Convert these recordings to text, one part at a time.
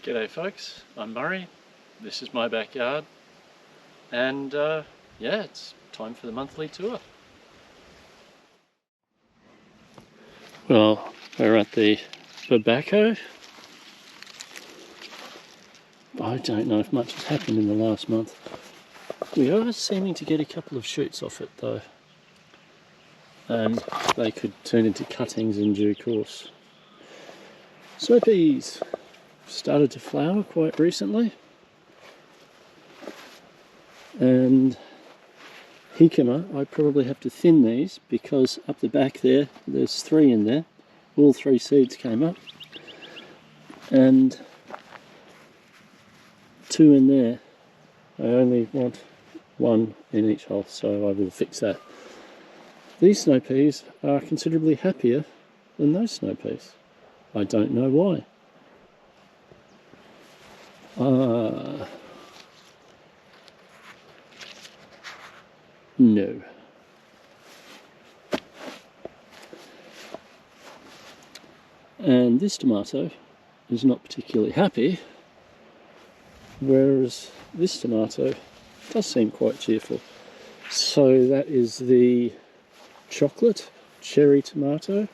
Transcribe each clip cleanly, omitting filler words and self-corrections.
G'day folks, I'm Murray, this is my backyard, and yeah, it's time for the monthly tour. Well, we're at the tobacco. I don't know if much has happened in the last month. We are seeming to get a couple of shoots off it though, and they could turn into cuttings in due course. Snow peas started to flower quite recently, and jicama, I probably have to thin these because up the back there's 3 in there. All 3 seeds came up, and 2 in there. I only want 1 in each hole, so I will fix that. These snow peas are considerably happier than those snow peas. I don't know why. No. And this tomato is not particularly happy, whereas this tomato does seem quite cheerful. So that is the chocolate cherry tomato,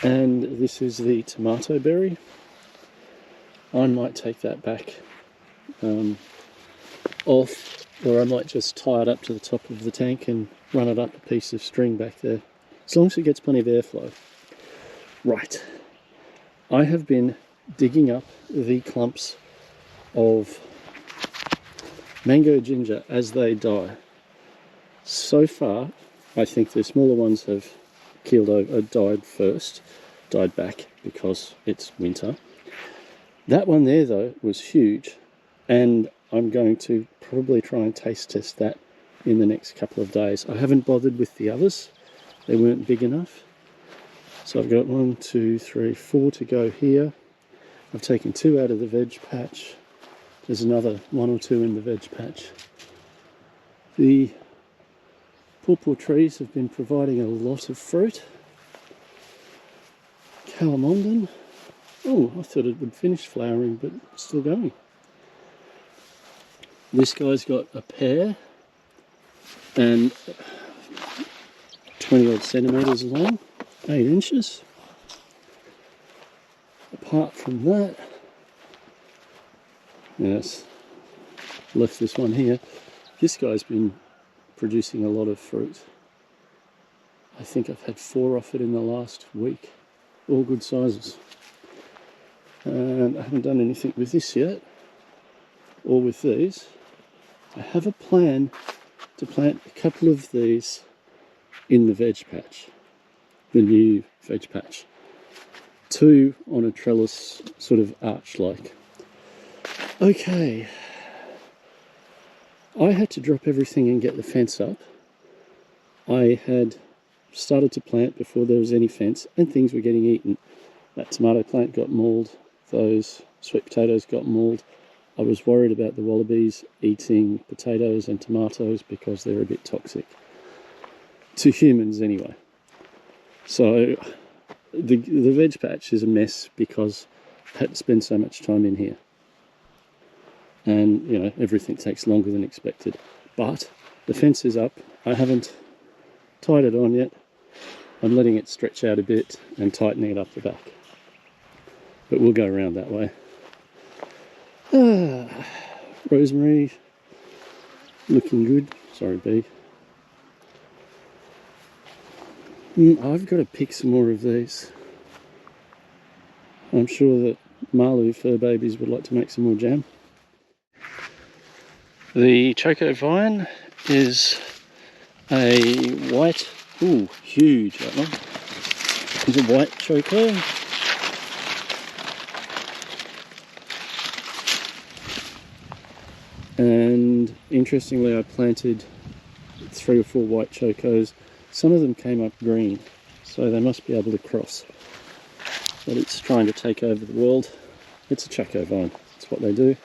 and this is the tomato berry. I might take that back off, or I might just tie it up to the top of the tank and run it up a piece of string back there, as long as it gets plenty of airflow. Right, I have been digging up the clumps of mango ginger as they die. So far, I think the smaller ones have died back because it's winter. That one there though was huge, and I'm going to probably try and taste test that in the next couple of days. I haven't bothered with the others, they weren't big enough. So I've got 1, 2, 3, 4 to go here. I've taken 2 out of the veg patch. There's another 1 or 2 in the veg patch. The pawpaw trees have been providing a lot of fruit. Calamondon. Oh, I thought it would finish flowering, but it's still going. This guy's got a pear and 20 odd centimetres long, 8 inches. Apart from that, yes, left this one here. This guy's been producing a lot of fruit. I think I've had 4 off it in the last week, all good sizes. And I haven't done anything with this yet, or with these. I have a plan to plant a couple of these in the veg patch, the new veg patch. 2 on a trellis, sort of arch-like. Okay, I had to drop everything and get the fence up. I had started to plant before there was any fence, and things were getting eaten. That tomato plant got mauled, those sweet potatoes got mauled. I was worried about the wallabies eating potatoes and tomatoes because they're a bit toxic. To humans anyway. So the veg patch is a mess because I had to spend so much time in here. And, you know, everything takes longer than expected. But the fence is up. I haven't tied it on yet. I'm letting it stretch out a bit and tightening it up the back. But we'll go around that way. Rosemary, looking good. Sorry, bee. I've got to pick some more of these. I'm sure that Malu fur babies would like to make some more jam. The choco vine is a white, ooh, huge that one. It's a white choco. And interestingly, I planted 3 or 4 white chocos. Some of them came up green, so they must be able to cross. But it's trying to take over the world. It's a choco vine, that's what they do.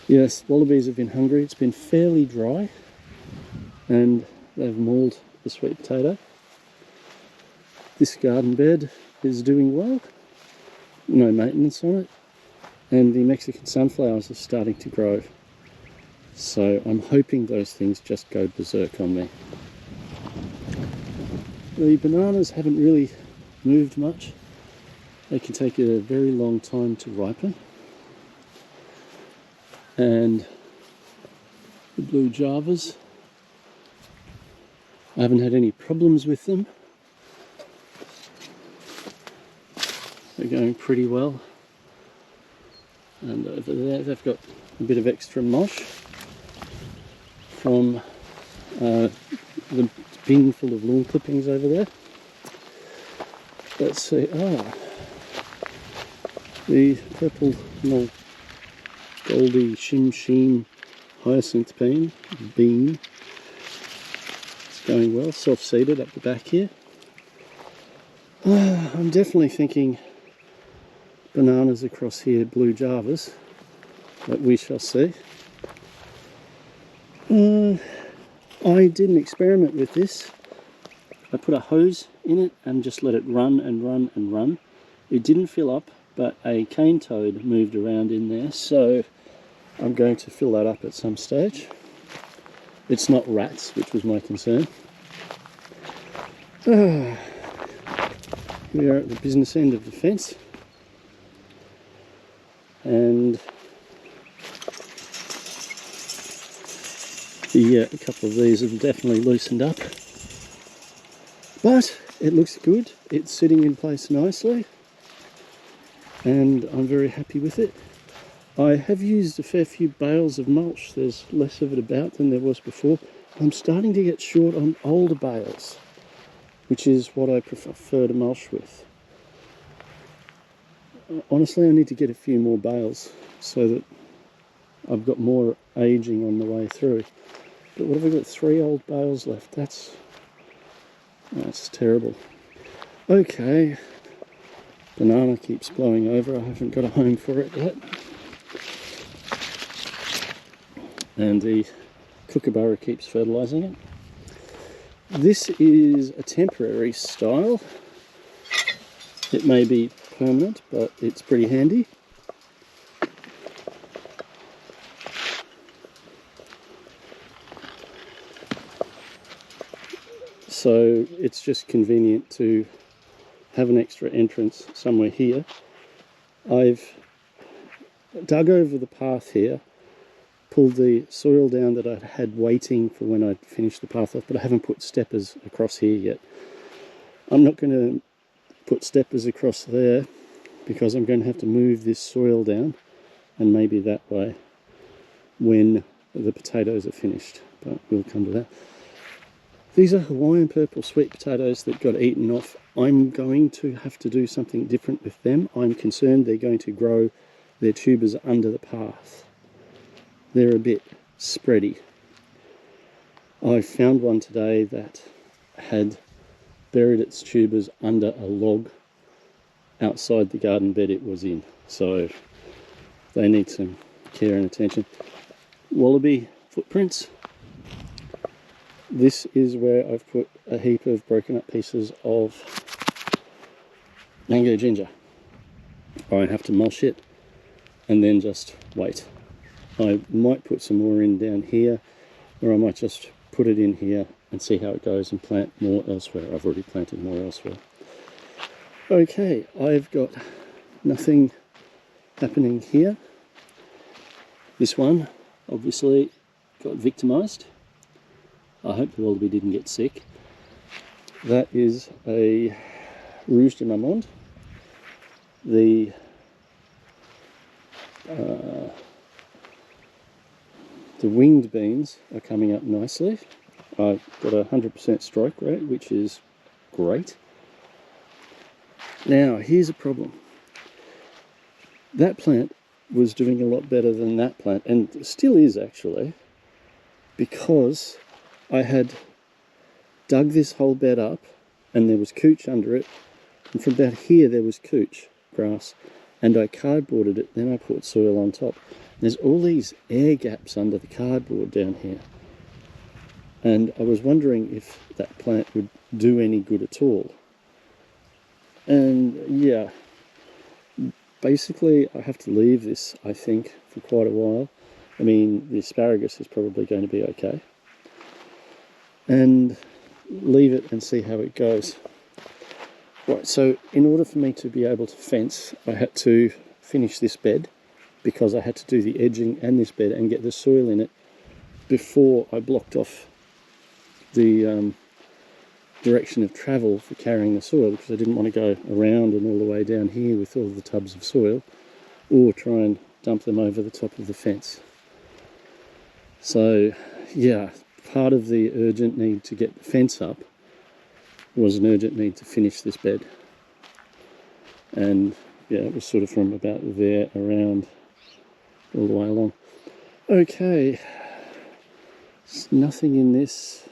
Yes, wallabies have been hungry. It's been fairly dry, and they've mauled the sweet potato. This garden bed is doing well. no maintenance on it, and the Mexican sunflowers are starting to grow. So I'm hoping those things just go berserk on me. The bananas haven't really moved much. They can take a very long time to ripen. And the blue javas, I haven't had any problems with them. They're going pretty well. And over there they've got a bit of extra mosh from the bin full of lawn clippings over there. Let's see, the purple goldy shim hyacinth bean. It's going well, self-seeded up the back here. I'm definitely thinking bananas across here, blue javas, but we shall see. I did an experiment with this. I put a hose in it and just let it run and run and run. It didn't fill up, but a cane toad moved around in there, so I'm going to fill that up at some stage. It's not rats, which was my concern. We are at the business end of the fence, and a couple of these have definitely loosened up, but it looks good. It's sitting in place nicely, and I'm very happy with it. I have used a fair few bales of mulch. There's less of it about than there was before. I'm starting to get short on older bales, which is what I prefer to mulch with. Honestly, I need to get a few more bales so that I've got more aging on the way through. But what have I got? 3 old bales left. That's terrible. Okay, banana keeps blowing over. I haven't got a home for it yet. And the kookaburra keeps fertilising it. This is a temporary style. It may be permanent, but it's pretty handy. So it's just convenient to have an extra entrance somewhere here. I've dug over the path here, pulled the soil down that I had waiting for when I'd finished the path off, but I haven't put steppers across here yet. I'm not going to put steppers across there because I'm going to have to move this soil down, and maybe that way when the potatoes are finished, but we'll come to that. These are Hawaiian purple sweet potatoes that got eaten off. I'm going to have to do something different with them. I'm concerned they're going to grow their tubers under the path. They're a bit spready. I found one today that had buried its tubers under a log outside the garden bed it was in. So they need some care and attention. Wallaby footprints. This is where I've put a heap of broken up pieces of mango ginger. I have to mulch it and then just wait. I might put some more in down here, or I might just put it in here and see how it goes and plant more elsewhere. I've already planted more elsewhere. Okay, I've got nothing happening here. This one obviously got victimized. I hope the wallaby didn't get sick. That is a Rouge de Marmande. The winged beans are coming up nicely. I've got a 100% strike rate, which is great. Now, here's a problem. That plant was doing a lot better than that plant, and still is actually, because I had dug this whole bed up and there was couch under it, and from about here there was couch grass, and I cardboarded it, then I put soil on top. There's all these air gaps under the cardboard down here, and I was wondering if that plant would do any good at all. And yeah, basically I have to leave this, I think, for quite a while. I mean, the asparagus is probably going to be okay. And leave it and see how it goes. Right, so in order for me to be able to fence, I had to finish this bed, because I had to do the edging and this bed and get the soil in it before I blocked off the direction of travel for carrying the soil, because I didn't want to go around and all the way down here with all the tubs of soil, or try and dump them over the top of the fence. So yeah, part of the urgent need to get the fence up was an urgent need to finish this bed. And yeah, it was sort of from about there around all the way along. Okay, there's nothing in this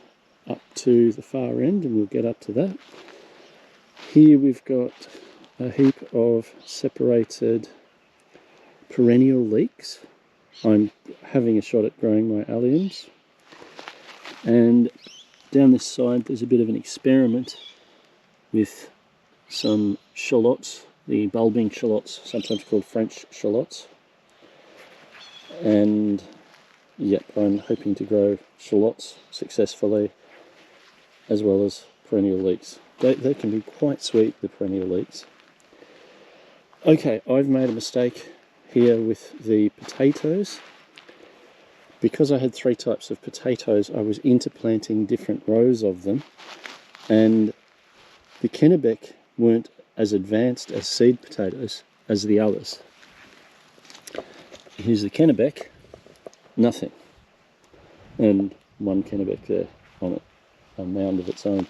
up to the far end, and we'll get up to that. Here we've got a heap of separated perennial leeks. I'm having a shot at growing my alliums. And down this side there's a bit of an experiment with some shallots, the bulbing shallots, sometimes called French shallots. And yep, I'm hoping to grow shallots successfully, as well as perennial leeks. They can be quite sweet, the perennial leeks. Okay, I've made a mistake here with the potatoes. Because I had 3 types of potatoes, I was interplanting different rows of them, and the Kennebec weren't as advanced as seed potatoes as the others. Here's the Kennebec, nothing, and one Kennebec there on it, a mound of its own.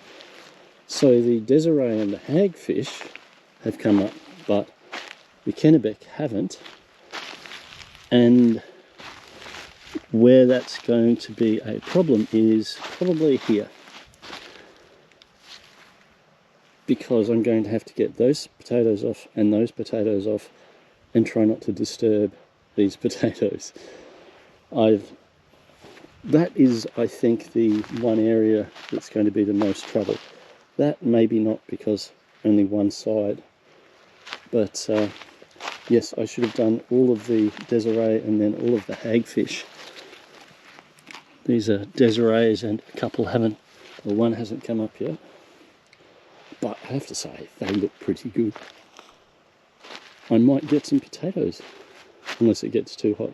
So the Desiree and the hagfish have come up, but the Kennebec haven't, and where that's going to be a problem is probably here, because I'm going to have to get those potatoes off and those potatoes off and try not to disturb these potatoes. That is, I think, the one area that's going to be the most trouble. That maybe not, because only one side, but yes, I should have done all of the Desiree and then all of the hagfish. These are Desirees, and a couple haven't, or one hasn't come up yet. But I have to say, they look pretty good. I might get some potatoes, unless it gets too hot.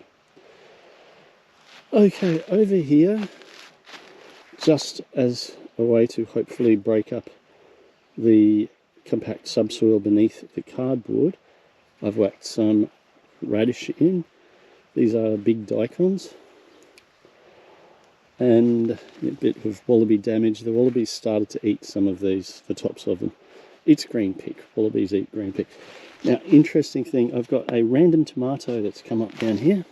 Okay, over here, just as a way to hopefully break up the compact subsoil beneath the cardboard, I've whacked some radish in. These are big daikons. And a bit of wallaby damage. The wallabies started to eat some of these, the tops of them. It's green pick. Wallabies eat green pick. Now, interesting thing, I've got a random tomato that's come up down here.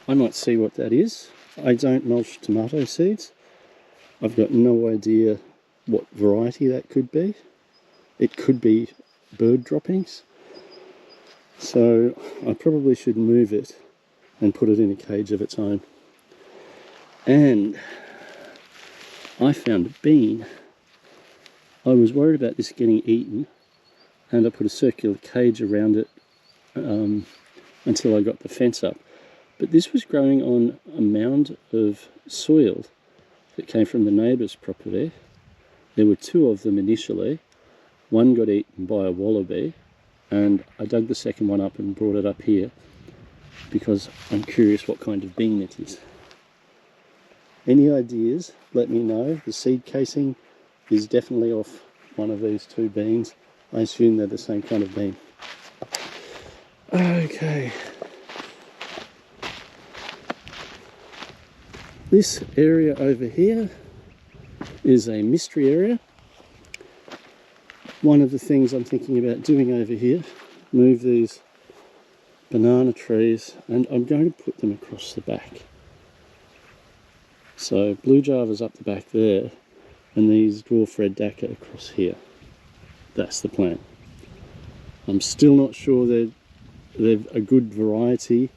I might see what that is. I don't mulch tomato seeds. I've got no idea what variety that could be. It could be bird droppings. So I probably should move it and put it in a cage of its own. And I found a bean. I was worried about this getting eaten, and I put a circular cage around it until I got the fence up. But this was growing on a mound of soil that came from the neighbour's property. There were 2 of them initially. One got eaten by a wallaby, and I dug the second one up and brought it up here because I'm curious what kind of bean it is. Any ideas, let me know. The seed casing is definitely off one of these 2 beans. I assume they're the same kind of bean. Okay. This area over here is a mystery area. One of the things I'm thinking about doing over here, move these banana trees, and I'm going to put them across the back. So blue java's up the back there, and these dwarf red dacca across here. That's the plan. I'm still not sure they're a good variety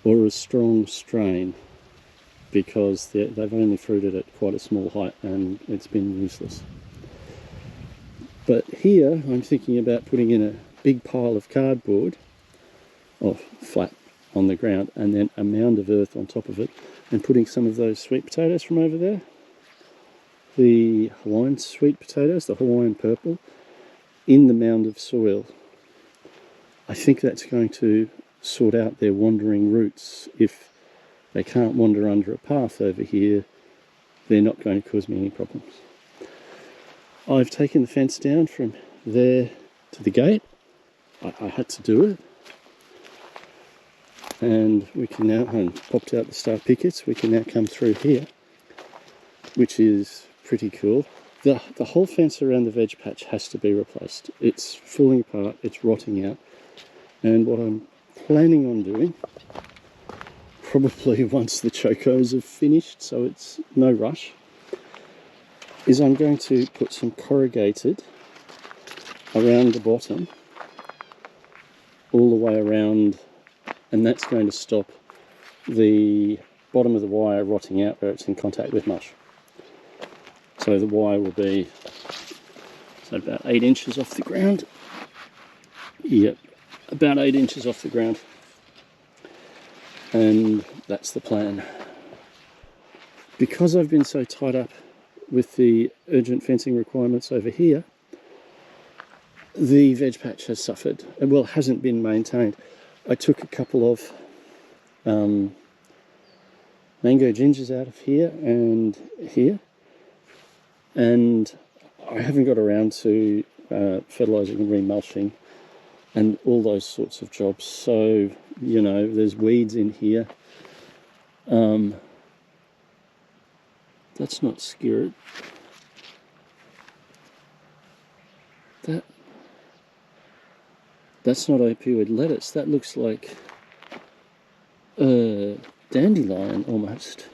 or a strong strain, because they've only fruited at quite a small height and it's been useless. But here I'm thinking about putting in a big pile of cardboard, or flat on the ground, and then a mound of earth on top of it, and putting some of those sweet potatoes from over there, the Hawaiian sweet potatoes, the Hawaiian purple, in the mound of soil. I think that's going to sort out their wandering roots. If they can't wander under a path over here, they're not going to cause me any problems. I've taken the fence down from there to the gate. I had to do it. And we can now, and popped out the star pickets, we can now come through here, which is pretty cool. The whole fence around the veg patch has to be replaced. It's falling apart, it's rotting out. And what I'm planning on doing, probably once the chocos have finished, so it's no rush, is I'm going to put some corrugated around the bottom, all the way around, and that's going to stop the bottom of the wire rotting out where it's in contact with mush. So the wire will be about 8 inches off the ground. Yep, about 8 inches off the ground. And that's the plan. Because I've been so tied up with the urgent fencing requirements over here, the veg patch has suffered. Well, hasn't been maintained. I took a couple of mango gingers out of here, and I haven't got around to fertilising and remulching and all those sorts of jobs. So, you know, there's weeds in here. That's not skirret. That's not opioid lettuce. That looks like dandelion almost.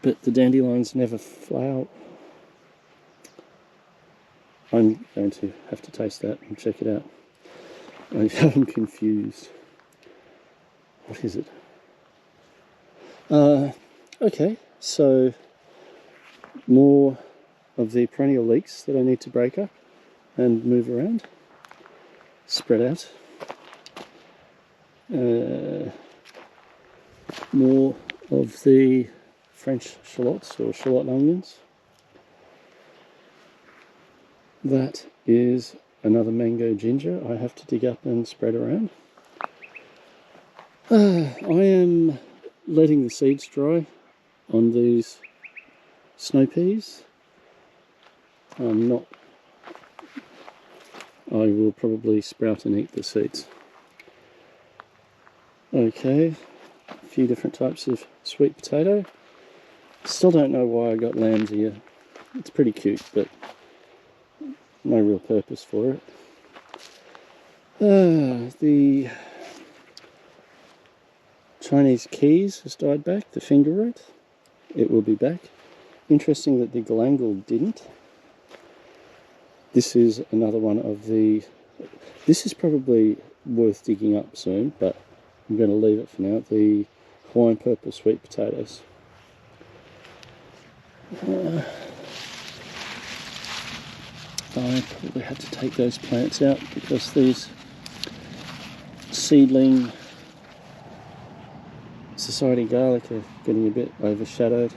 But the dandelions never flower. I'm going to have to taste that and check it out. I'm confused. What is it? Okay, so more of the perennial leeks that I need to break up and move around, spread out. More of the French shallots or shallot onions. That is another mango ginger I have to dig up and spread around. I am letting the seeds dry on these snow peas. I will probably sprout and eat the seeds. Okay, a few different types of sweet potato. Still don't know why I got lambs here. It's pretty cute, but no real purpose for it. The Chinese keys has died back, the finger root. It will be back. Interesting that the galangal didn't. This is another one of the... This is probably worth digging up soon, but I'm going to leave it for now. The Hawaiian purple sweet potatoes. I probably had to take those plants out because these seedling society garlic are getting a bit overshadowed.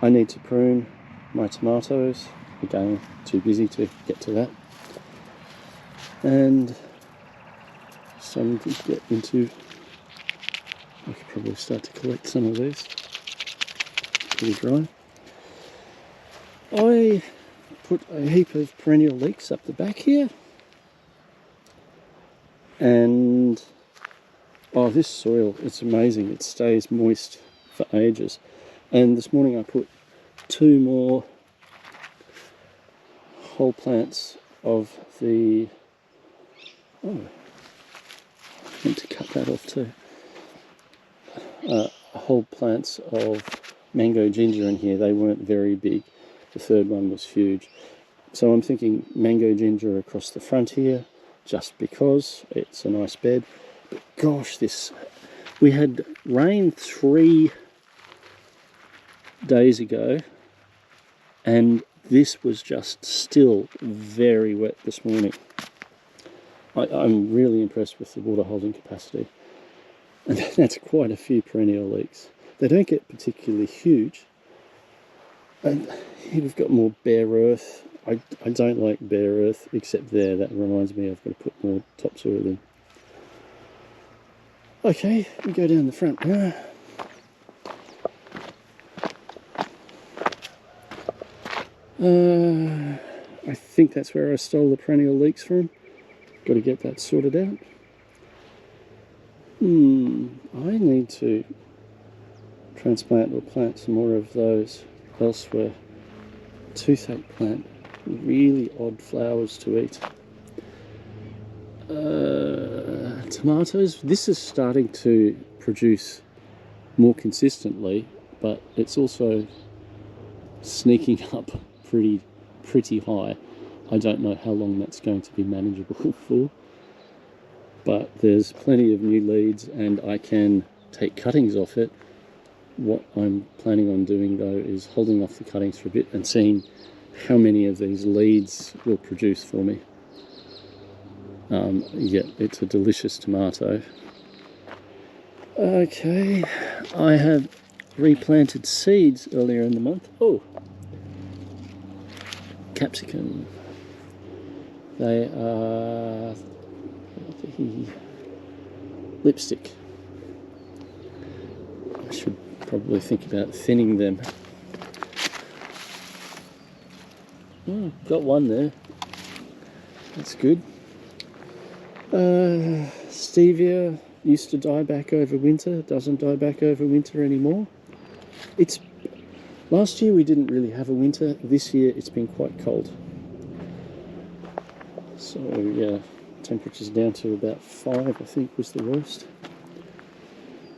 I need to prune my tomatoes. Again, too busy to get to that. And starting to get into... I could probably start to collect some of these. Pretty dry. I put a heap of perennial leeks up the back here. And this soil, it's amazing. It stays moist for ages. And this morning I put 2 more whole plants of the... Oh, I meant to cut that off too. Whole plants of mango ginger in here. They weren't very big. The third one was huge. So I'm thinking mango ginger across the front here, just because it's a nice bed. But gosh, we had rain 3 days ago, and this was just still very wet this morning. I'm really impressed with the water holding capacity. And that's quite a few perennial leeks. They don't get particularly huge. And here we've got more bare earth. I don't like bare earth, except there. That reminds me I've got to put more topsoil in. Okay, we go down the front now. I think that's where I stole the perennial leeks from. Got to get that sorted out. I need to transplant or plant some more of those elsewhere. Toothache plant, really odd flowers to eat. Tomatoes, this is starting to produce more consistently, but it's also sneaking up pretty high. I don't know how long that's going to be manageable for, but there's plenty of new leads and I can take cuttings off it. What I'm planning on doing though is holding off the cuttings for a bit and seeing how many of these leads will produce for me. Yeah, it's a delicious tomato. Okay, I have replanted seeds earlier in the month. Oh, capsicum. They are the lipstick. I should probably think about thinning them. Got one there. That's good. Stevia used to die back over winter. Doesn't die back over winter anymore. Last year we didn't really have a winter. This year it's been quite cold. So yeah, temperatures down to about 5, I think was the worst.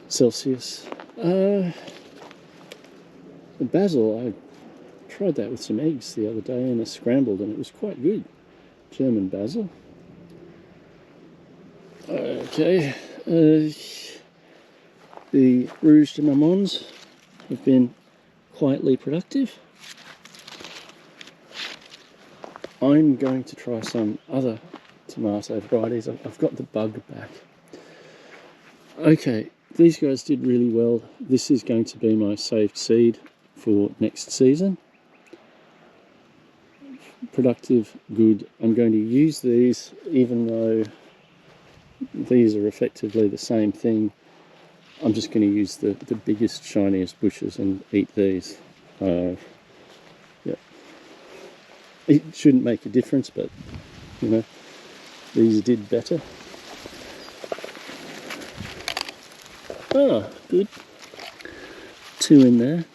Celsius. The basil, I tried that with some eggs the other day in a scrambled and it was quite good. German basil. Okay, the Rouge de Mamons have been quietly productive. I'm going to try some other tomato varieties. I've got the bug back. Okay, these guys did really well. This is going to be my saved seed for next season. Productive, good. I'm going to use these even though these are effectively the same thing. I'm just going to use the biggest, shiniest bushes and eat these. Yeah. It shouldn't make a difference, but, you know, these did better. Oh, good. 2 in there.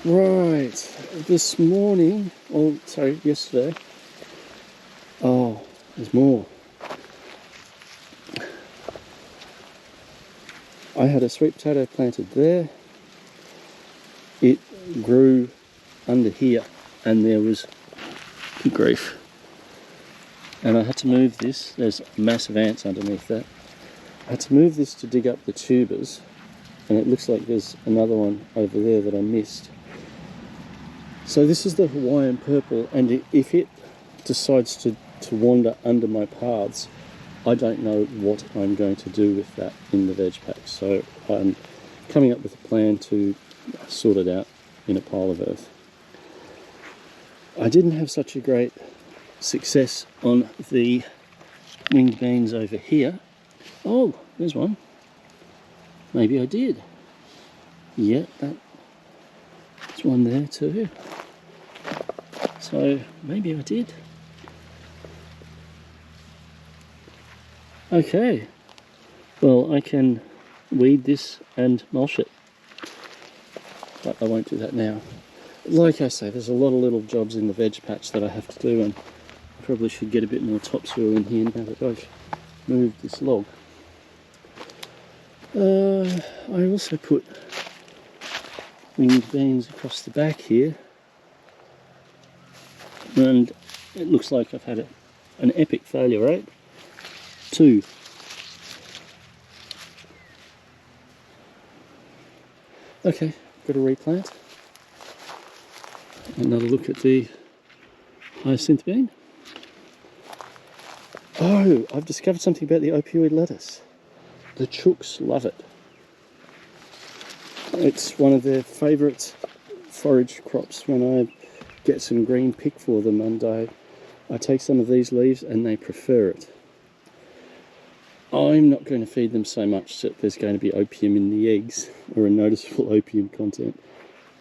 Right, this morning, yesterday. Oh, there's more. I had a sweet potato planted there. It grew under here and there was grief. And I had to move this. There's massive ants underneath that. I had to move this to dig up the tubers, and it looks like there's another one over there that I missed. So this is the Hawaiian purple, and if it decides to wander under my paths, I don't know what I'm going to do with that in the veg pack. So I'm coming up with a plan to sort it out in a pile of earth. I didn't have such a great success on the winged beans over here. Oh, there's one. Maybe I did. Yeah, there's one there too. So maybe I did. Okay. Well, I can weed this and mulch it. But I won't do that now. Like I say, there's a lot of little jobs in the veg patch that I have to do, and I probably should get a bit more topsoil in here now that I've moved this log. I also put winged beans across the back here, and it looks like I've had an epic failure rate. 2. Okay, got to replant. Another look at the hyacinth bean. Oh, I've discovered something about the opioid lettuce. The chooks love it. It's one of their favourite forage crops when I get some green pick for them, and I take some of these leaves and they prefer it. I'm not going to feed them so much that there's going to be opium in the eggs or a noticeable opium content.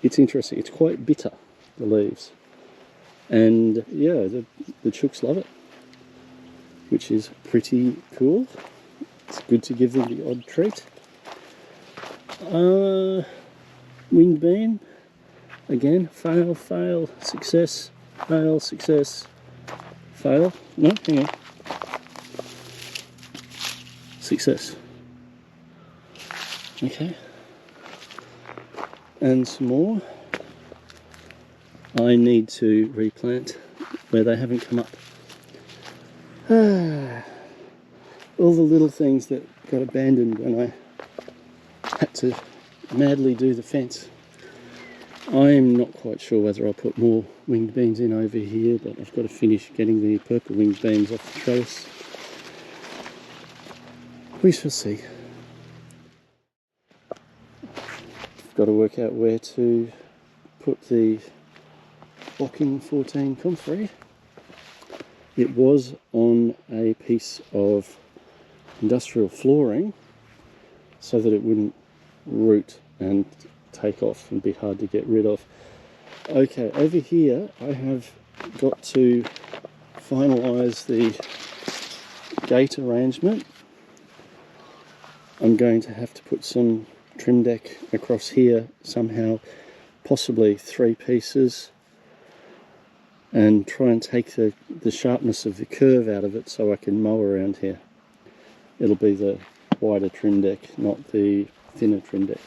It's interesting, it's quite bitter, the leaves. And yeah, the chooks love it, which is pretty cool. It's good to give them the odd treat. Winged bean, again, fail, fail, success, fail, success, fail. No, hang on. Success. Okay. And some more. I need to replant where they haven't come up. All the little things that got abandoned when I had to madly do the fence. I'm not quite sure whether I'll put more winged beans in over here, but I've got to finish getting the purple winged beans off the trellis. We shall see. I've got to work out where to put the Bocking 14 comfrey. It was on a piece of industrial flooring so that it wouldn't root and take off and be hard to get rid of. Okay, over here I have got to finalise the gate arrangement. I'm going to have to put some trim deck across here somehow, possibly 3 pieces, and try and take the sharpness of the curve out of it so I can mow around here. It'll be the wider trim deck, not the thinner trim deck.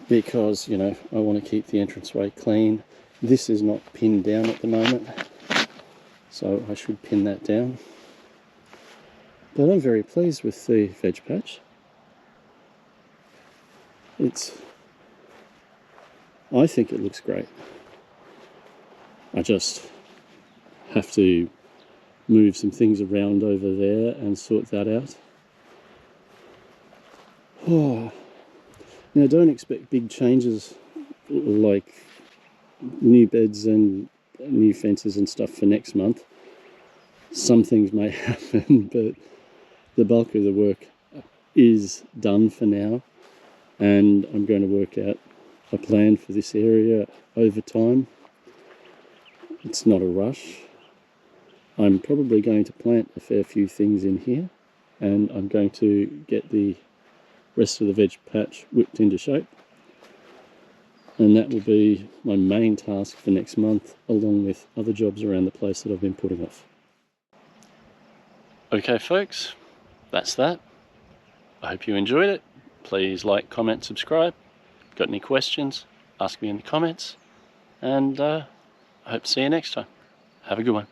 Because, you know, I want to keep the entranceway clean. This is not pinned down at the moment, so I should pin that down. But I'm very pleased with the veg patch. I think it looks great. I just have to move some things around over there and sort that out. Oh. Now, don't expect big changes like new beds and new fences and stuff for next month. Some things may happen, but the bulk of the work is done for now, and I'm going to work out a plan for this area over time. It's not a rush. I'm probably going to plant a fair few things in here, and I'm going to get the rest of the veg patch whipped into shape, and that will be my main task for next month, along with other jobs around the place that I've been putting off. Okay folks, that's that. I hope you enjoyed it. Please like, comment, subscribe. Got any questions, ask me in the comments, and I hope to see you next time. Have a good one.